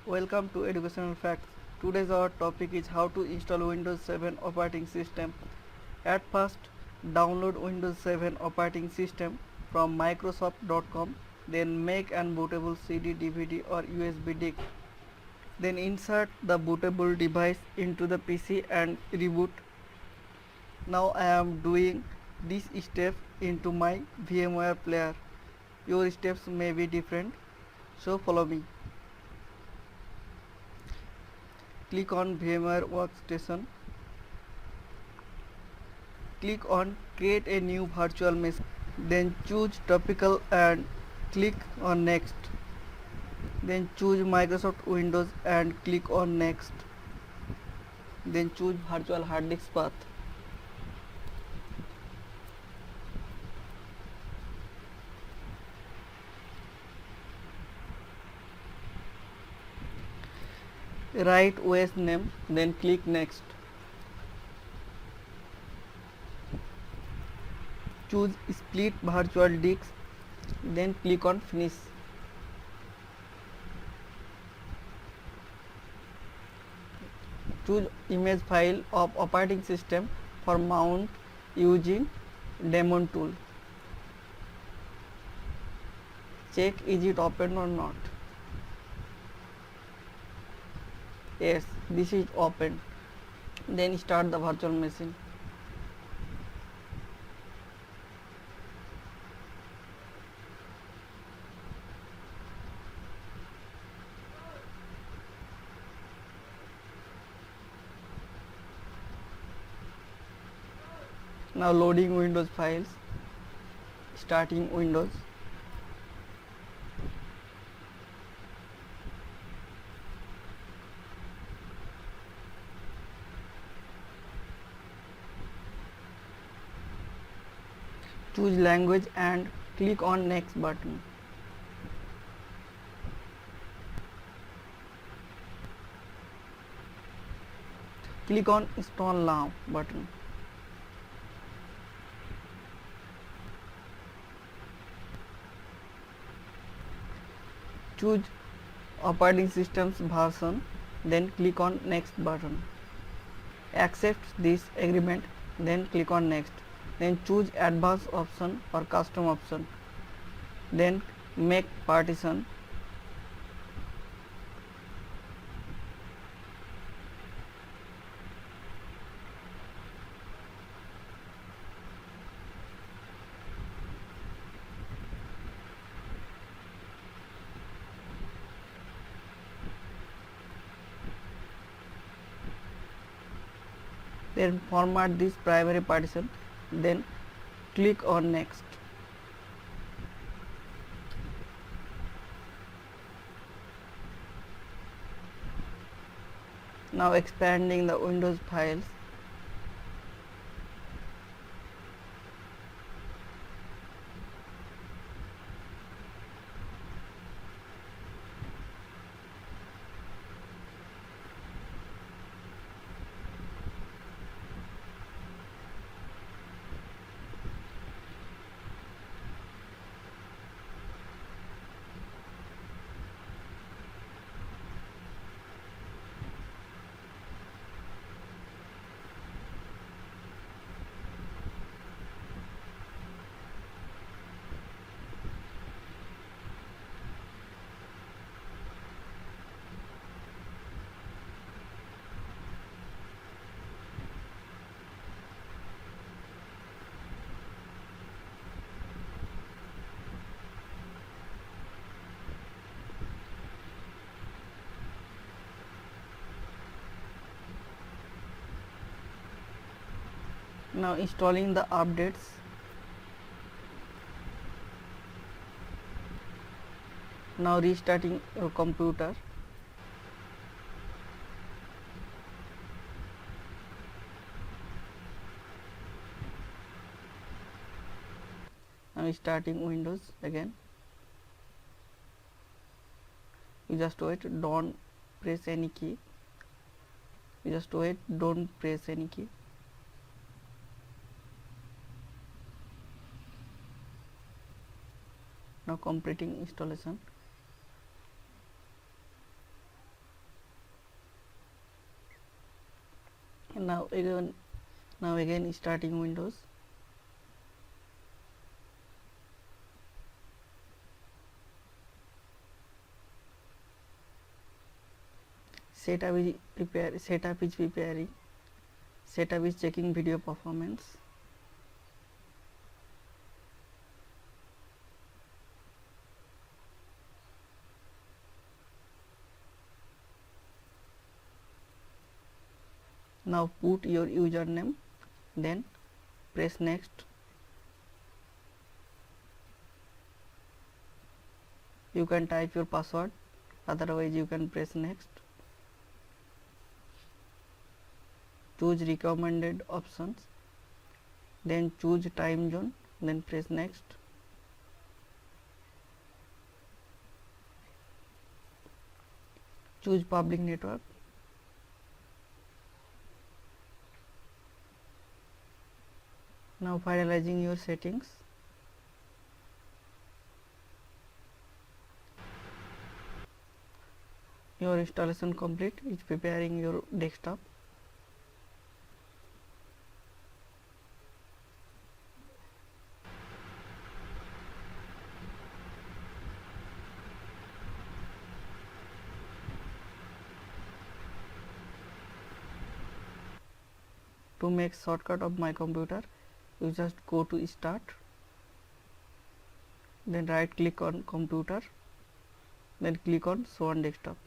Welcome to Educational Facts. Today's our topic is how to install Windows 7 operating system. At first, download Windows 7 operating system from Microsoft.com. Then make an bootable CD, DVD or USB disk. Then insert the bootable device into the PC and reboot. Now I am doing this step into my VMware player. Your steps may be different, so follow me. Click on VMware Workstation. Click on Create a new virtual machine. Then choose Topical and click on Next. Then choose Microsoft Windows and click on Next. Then choose Virtual Hard Disk Path. Write OS name, then click Next. Choose Split Virtual Disk, then click on Finish. Choose image file of operating system for mount using Daemon tool. Check is it open or not. Yes, this is open. Then start the virtual machine. Now loading Windows files. Starting Windows. Choose language and click on next button. Click on install now button. Choose operating system's version, then click on next button. Accept this agreement, then click on next. Then choose advanced option or custom option. Then make partition. Then format this primary partition, then click on next. Now expanding the Windows files. Now installing the updates. Now restarting your computer. Now starting Windows again. You just wait, don't press any key. You just wait, don't press any key. Now completing installation. Now again starting Windows. Setup is preparing. Setup is checking video performance. Now put your username, then press next. You can type your password, otherwise you can press next. Choose recommended options, then choose time zone, then press next. Choose public network. Now finalizing your settings. Your installation complete. It's preparing your desktop. To make shortcut of my computer, you just go to start, then right click on computer, then click on show on desktop.